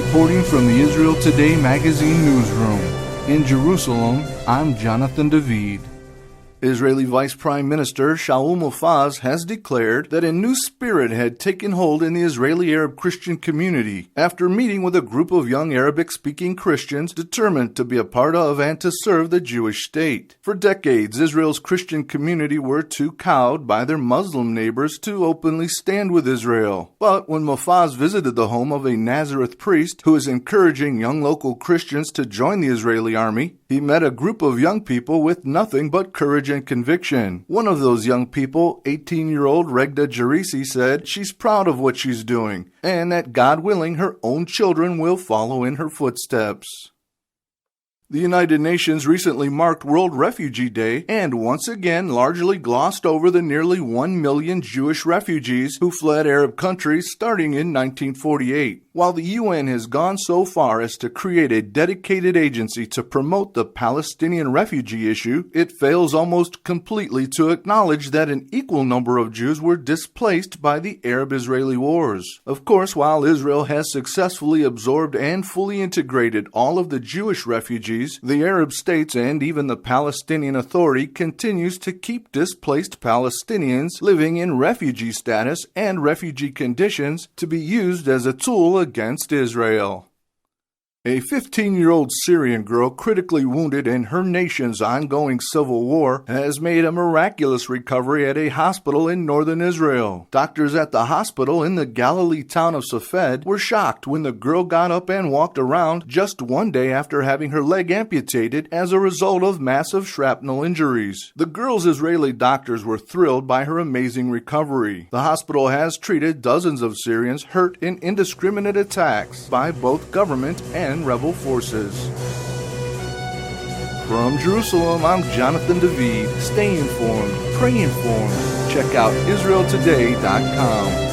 Reporting from the Israel Today magazine newsroom. In Jerusalem, I'm Jonathan David. Israeli Vice Prime Minister Shaul Mofaz has declared that a new spirit had taken hold in the Israeli Arab Christian community after meeting with a group of young Arabic-speaking Christians determined to be a part of and to serve the Jewish state. For decades, Israel's Christian community were too cowed by their Muslim neighbors to openly stand with Israel. But when Mofaz visited the home of a Nazareth priest who is encouraging young local Christians to join the Israeli army, he met a group of young people with nothing but courage and conviction. One of those young people, 18-year-old Regda Jarisi, said she's proud of what she's doing, and that God willing, her own children will follow in her footsteps. The United Nations recently marked World Refugee Day and once again largely glossed over the nearly 1 million Jewish refugees who fled Arab countries starting in 1948. While the UN has gone so far as to create a dedicated agency to promote the Palestinian refugee issue, it fails almost completely to acknowledge that an equal number of Jews were displaced by the Arab-Israeli wars. Of course, while Israel has successfully absorbed and fully integrated all of the Jewish refugees, the Arab states and even the Palestinian Authority continues to keep displaced Palestinians living in refugee status and refugee conditions to be used as a tool against Israel. A 15-year-old Syrian girl critically wounded in her nation's ongoing civil war has made a miraculous recovery at a hospital in northern Israel. Doctors at the hospital in the Galilee town of Safed were shocked when the girl got up and walked around just one day after having her leg amputated as a result of massive shrapnel injuries. The girl's Israeli doctors were thrilled by her amazing recovery. The hospital has treated dozens of Syrians hurt in indiscriminate attacks by both government and rebel forces. From Jerusalem, I'm Jonathan David. Stay informed, pray informed. Check out IsraelToday.com.